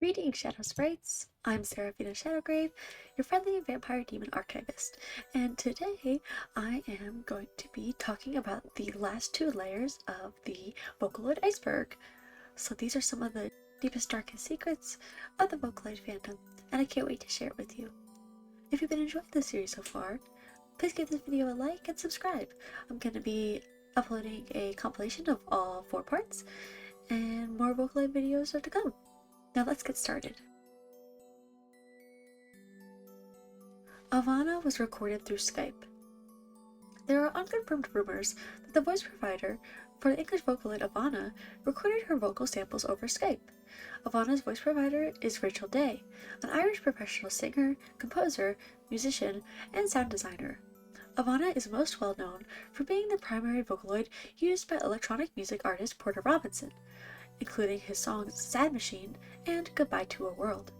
Greetings, Shadow Sprites! I'm Seraphina Shadowgrave, your friendly vampire demon archivist, and today I am going to be talking about the last two layers of the Vocaloid Iceberg. So these are some of the deepest, darkest secrets of the Vocaloid fandom, and I can't wait to share it with you. If you've been enjoying this series so far, please give this video a like and subscribe. I'm going to be uploading a compilation of all 4 parts, and more Vocaloid videos are to come. Now let's get started. Ivana was recorded through Skype. There are unconfirmed rumors that the voice provider for the English Vocaloid Ivana recorded her vocal samples over Skype. Ivana's voice provider is Rachel Day, an Irish professional singer, composer, musician, and sound designer. Ivana is most well known for being the primary Vocaloid used by electronic music artist Porter Robinson, including his songs Sad Machine and Goodbye to a World.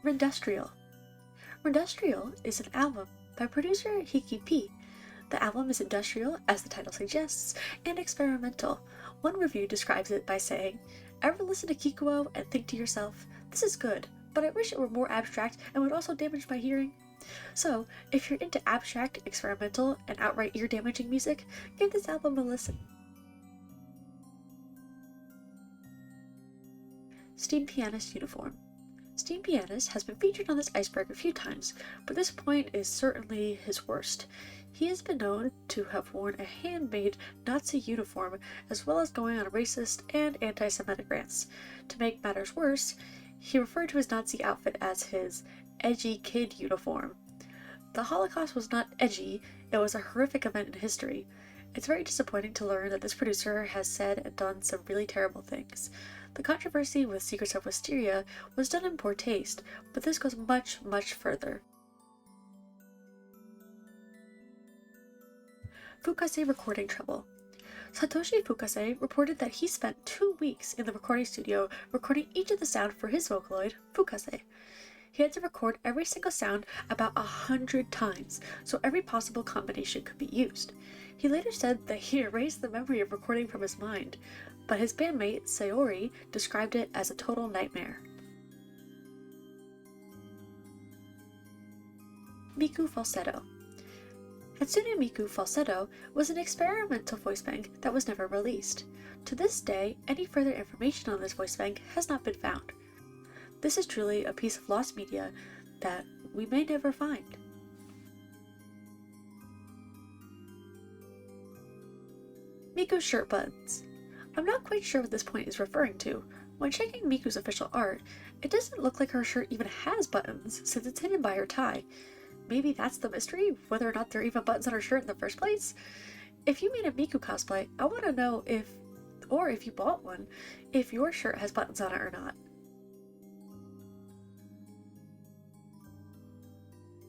Industrial. Industrial is an album by producer Hiki P. The album is industrial, as the title suggests, and experimental. One review describes it by saying, "Ever listen to Kikuo and think to yourself, this is good, but I wish it were more abstract and would also damage my hearing?" So, if you're into abstract, experimental, and outright ear-damaging music, give this album a listen. Steam Pianist Uniform. Steam Pianist has been featured on this Iceberg a few times, but this point is certainly his worst. He has been known to have worn a handmade Nazi uniform, as well as going on racist and anti-Semitic rants. To make matters worse, he referred to his Nazi outfit as his edgy kid uniform. The Holocaust was not edgy, it was a horrific event in history. It's very disappointing to learn that this producer has said and done some really terrible things. The controversy with Secrets of Wisteria was done in poor taste, but this goes much, much further. Fukase recording trouble. Satoshi Fukase reported that he spent 2 weeks in the recording studio recording each of the sound for his Vocaloid, Fukase. He had to record every single sound about 100 times, so every possible combination could be used. He later said that he erased the memory of recording from his mind, but his bandmate, Sayori, described it as a total nightmare. Miku Falsetto. Hatsune Miku Falsetto was an experimental voice bank that was never released. To this day, any further information on this voice bank has not been found. This is truly a piece of lost media that we may never find. Miku's shirt buttons. I'm not quite sure what this point is referring to. When checking Miku's official art, it doesn't look like her shirt even has buttons, since it's hidden by her tie. Maybe that's the mystery, whether or not there are even buttons on her shirt in the first place? If you made a Miku cosplay, I want to know if you bought one, if your shirt has buttons on it or not.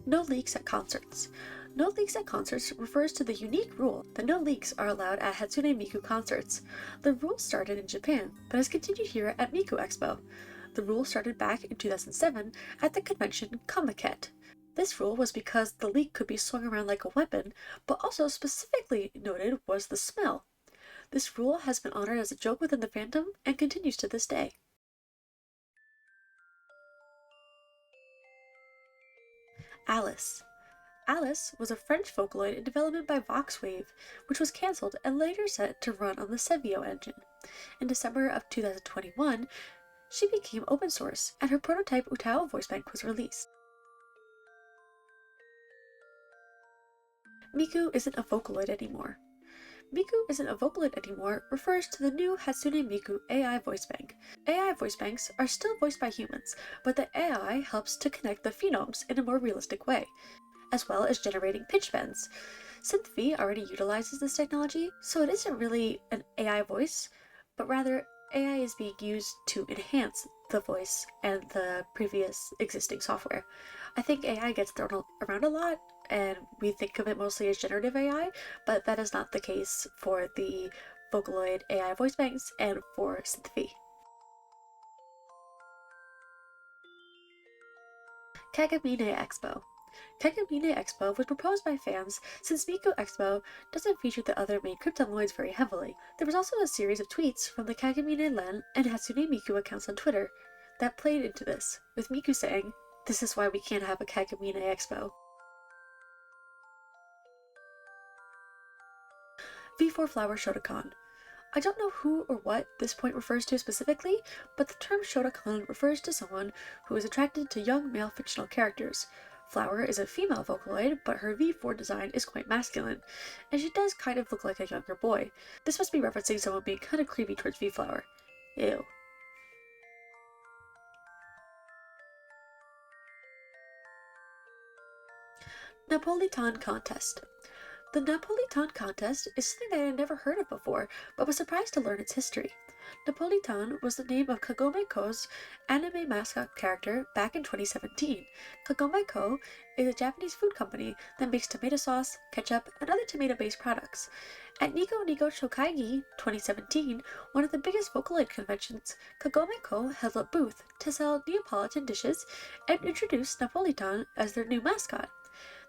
No leaks at concerts. No leaks at concerts refers to the unique rule that no leaks are allowed at Hatsune Miku concerts. The rule started in Japan, but has continued here at Miku Expo. The rule started back in 2007 at the convention Comiket. This rule was because the leak could be swung around like a weapon, but also specifically noted was the smell. This rule has been honored as a joke within the fandom and continues to this day. Alice. Alice was a French Vocaloid in development by Voxwave, which was cancelled and later set to run on the Sevio engine. In December of 2021, she became open source, and her prototype Utao voice bank was released. Miku isn't a Vocaloid anymore. Miku isn't a Vocaloid anymore refers to the new Hatsune Miku AI voice bank. AI voice banks are still voiced by humans, but the AI helps to connect the phonemes in a more realistic way, as well as generating pitch bends. SynthV already utilizes this technology, so it isn't really an AI voice, but rather AI is being used to enhance the voice and the previous existing software. I think AI gets thrown around a lot, and we think of it mostly as generative AI, but that is not the case for the Vocaloid AI voice banks and for SynthV. Kagamine Expo. Kakamine Expo was proposed by fans since Miku Expo doesn't feature the other main Kryptonoids very heavily. There was also a series of tweets from the Kakamine Len and Hatsune Miku accounts on Twitter that played into this, with Miku saying, "This is why we can't have a Kakamine Expo." V4 Flower Shotokan. I don't know who or what this point refers to specifically, but the term Shotokan refers to someone who is attracted to young male fictional characters. Flower is a female Vocaloid, but her V4 design is quite masculine, and she does kind of look like a younger boy. This must be referencing someone being kind of creepy towards V-Flower. Ew. Napolitan Contest. The Napolitan Contest is something that I had never heard of before, but was surprised to learn its history. Napolitan was the name of Kagome Ko's anime mascot character back in 2017. Kagome Ko is a Japanese food company that makes tomato sauce, ketchup, and other tomato-based products. At Nigo Nigo Shokaigi 2017, one of the biggest Vocaloid conventions, Kagome Ko held a booth to sell Neapolitan dishes and introduced Napolitan as their new mascot.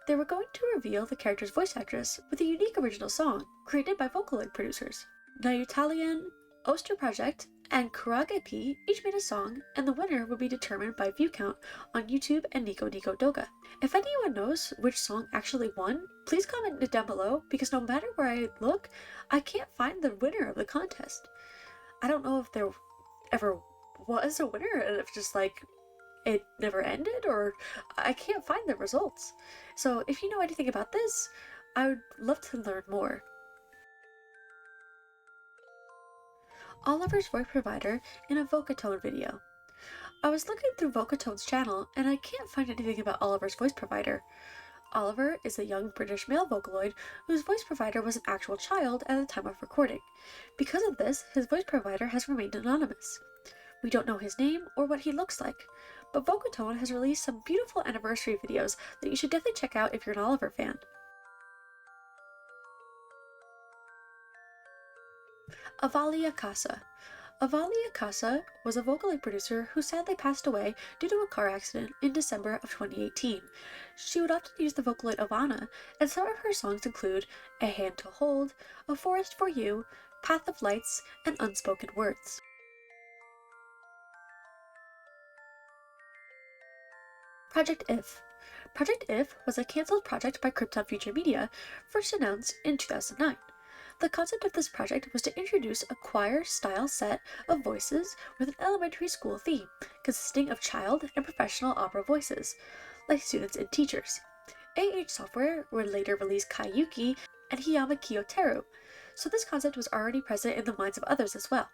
They were going to reveal the character's voice actress with a unique original song created by Vocaloid producers. Nayutalian, Oster Project, and Kurage-P each made a song, and the winner would be determined by view count on YouTube and Nico Nico Doga. If anyone knows which song actually won, please comment it down below, because no matter where I look, I can't find the winner of the contest. I don't know if there ever was a winner, and if just like it never ended, or I can't find the results. So if you know anything about this, I would love to learn more. Oliver's voice provider in a Vocatone video. I was looking through Vocatone's channel and I can't find anything about Oliver's voice provider. Oliver is a young British male Vocaloid whose voice provider was an actual child at the time of recording. Because of this, his voice provider has remained anonymous. We don't know his name or what he looks like, but Vocatone has released some beautiful anniversary videos that you should definitely check out if you're an Oliver fan. Avali Akasa. Avali Akasa was a Vocaloid producer who sadly passed away due to a car accident in December of 2018. She would often use the Vocaloid Ivana, and some of her songs include A Hand to Hold, A Forest for You, Path of Lights, and Unspoken Words. Project If. Project If was a cancelled project by Krypton Future Media, first announced in 2009. The concept of this project was to introduce a choir-style set of voices with an elementary school theme, consisting of child and professional opera voices, like students and teachers. AH Software would later release Kaiyuki and Hiyama Kiyoteru, so this concept was already present in the minds of others as well.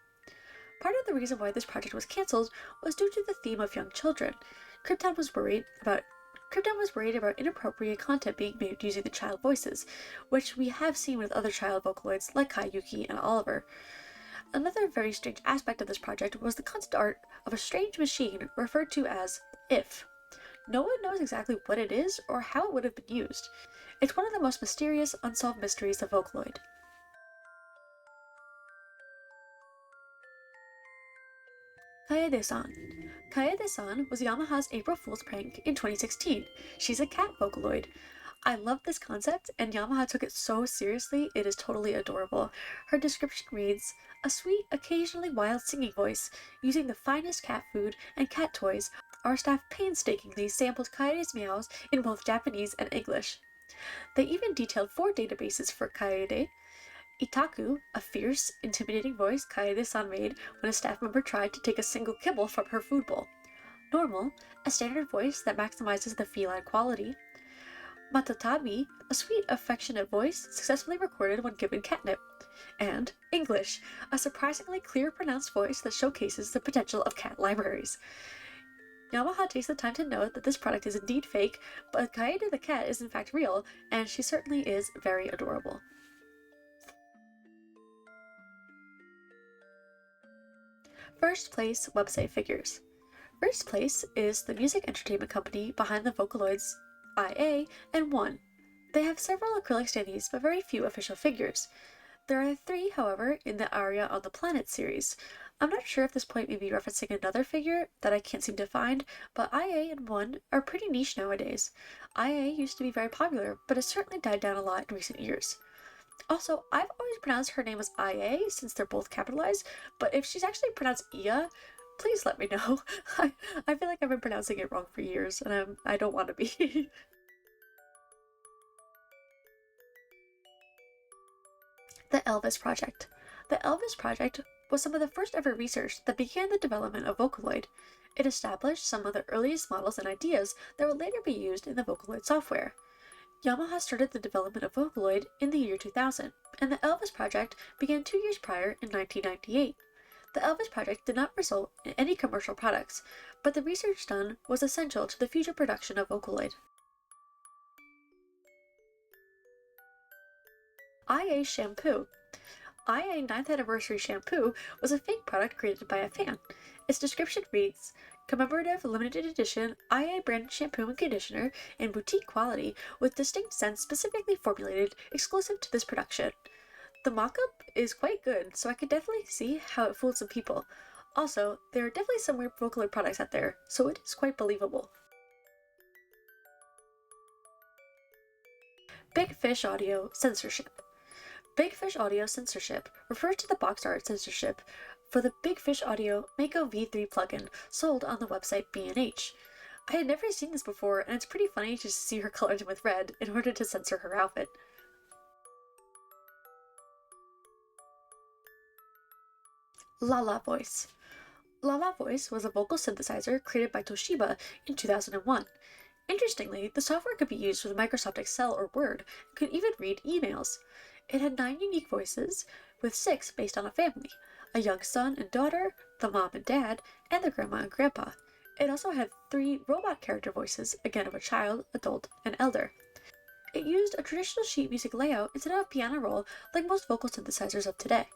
Part of the reason why this project was cancelled was due to the theme of young children. Krypton was worried about inappropriate content being made using the child voices, which we have seen with other child Vocaloids like Kaiyuki and Oliver. Another very strange aspect of this project was the concept art of a strange machine referred to as If. No one knows exactly what it is or how it would have been used. It's one of the most mysterious, unsolved mysteries of Vocaloid. Kaede-san. Kaede-san was Yamaha's April Fool's prank in 2016. She's a cat Vocaloid. I love this concept, and Yamaha took it so seriously, it is totally adorable. Her description reads, "A sweet, occasionally wild singing voice. Using the finest cat food and cat toys, our staff painstakingly sampled Kaede's meows in both Japanese and English." They even detailed 4 databases for Kaede. Itaku, a fierce, intimidating voice Kaede-san made when a staff member tried to take a single kibble from her food bowl. Normal, a standard voice that maximizes the feline quality. Matatabi, a sweet, affectionate voice successfully recorded when given catnip. And English, a surprisingly clear, pronounced voice that showcases the potential of cat libraries. Yamaha takes the time to note that this product is indeed fake, but Kaede the cat is in fact real, and she certainly is very adorable. First Place website figures. First Place is the music entertainment company behind the Vocaloids IA and 1. They have several acrylic standees but very few official figures. There are 3, however, in the Area on the Planet series. I'm not sure if this point may be referencing another figure that I can't seem to find, but IA and 1 are pretty niche nowadays. IA used to be very popular, but has certainly died down a lot in recent years. Also, I've always pronounced her name as IA since they're both capitalized, but if she's actually pronounced Ia, please let me know. I feel like I've been pronouncing it wrong for years, and I don't want to be. The Elvis Project. The Elvis Project was some of the first ever research that began the development of Vocaloid. It established some of the earliest models and ideas that would later be used in the Vocaloid software. Yamaha started the development of Vocaloid in the year 2000, and the Elvis Project began 2 years prior in 1998. The Elvis Project did not result in any commercial products, but the research done was essential to the future production of Vocaloid. IA Shampoo. IA 9th Anniversary Shampoo was a fake product created by a fan. Its description reads, commemorative limited edition IA branded shampoo and conditioner in boutique quality with distinct scents specifically formulated exclusive to this production. The mock-up is quite good, so I could definitely see how it fooled some people. Also, there are definitely some weird Vocaloid products out there, so it is quite believable. Big Fish Audio Censorship. Big Fish Audio censorship refers to the box art censorship for the Big Fish Audio Mako V3 plugin sold on the website B&H. I had never seen this before, and it's pretty funny to see her colored in with red in order to censor her outfit. Lala Voice. Lala Voice was a vocal synthesizer created by Toshiba in 2001. Interestingly, the software could be used with Microsoft Excel or Word, and could even read emails. It had 9 unique voices, with 6 based on a family, a young son and daughter, the mom and dad, and the grandma and grandpa. It also had 3 robot character voices, again of a child, adult, and elder. It used a traditional sheet music layout instead of a piano roll like most vocal synthesizers of today.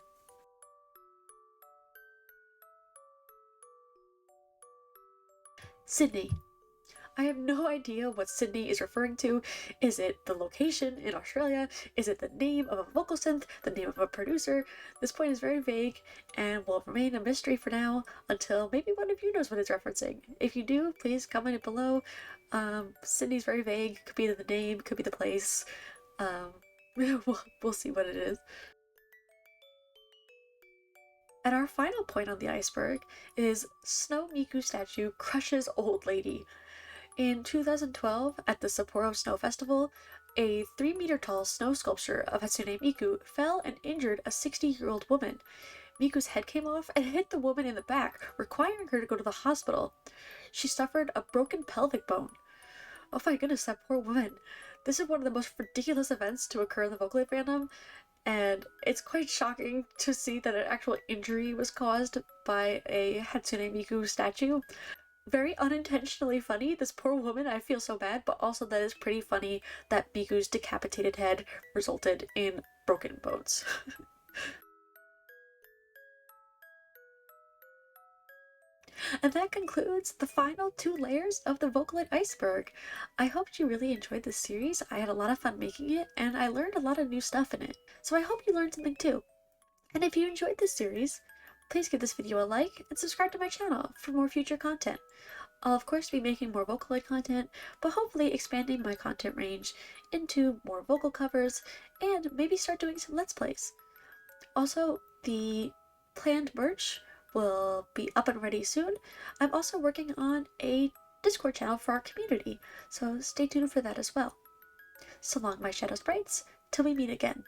Sydney. I have no idea what Sydney is referring to. Is it the location in Australia? Is it the name of a vocal synth? The name of a producer? This point is very vague and will remain a mystery for now until maybe one of you knows what it's referencing. If you do, please comment it below. Sydney's very vague. Could be the name, could be the place. We'll see what it is. And our final point on the iceberg is Snow Miku statue crushes old lady. In 2012, at the Sapporo Snow Festival, a 3-meter tall snow sculpture of Hatsune Miku fell and injured a 60-year-old woman. Miku's head came off and hit the woman in the back, requiring her to go to the hospital. She suffered a broken pelvic bone. Oh my goodness, that poor woman. This is one of the most ridiculous events to occur in the Vocaloid fandom, and it's quite shocking to see that an actual injury was caused by a Hatsune Miku statue. Very unintentionally funny. This poor woman, I feel so bad, but also that is pretty funny that Miku's decapitated head resulted in broken bones. And that concludes the final 2 layers of the Vocaloid iceberg. I hope you really enjoyed this series. I had a lot of fun making it, and I learned a lot of new stuff in it. So I hope you learned something too. And if you enjoyed this series, please give this video a like and subscribe to my channel for more future content. I'll of course be making more Vocaloid content, but hopefully expanding my content range into more vocal covers and maybe start doing some Let's Plays. Also, the planned merch will be up and ready soon. I'm also working on a Discord channel for our community, so stay tuned for that as well. So long, my Shadow Sprites, till we meet again.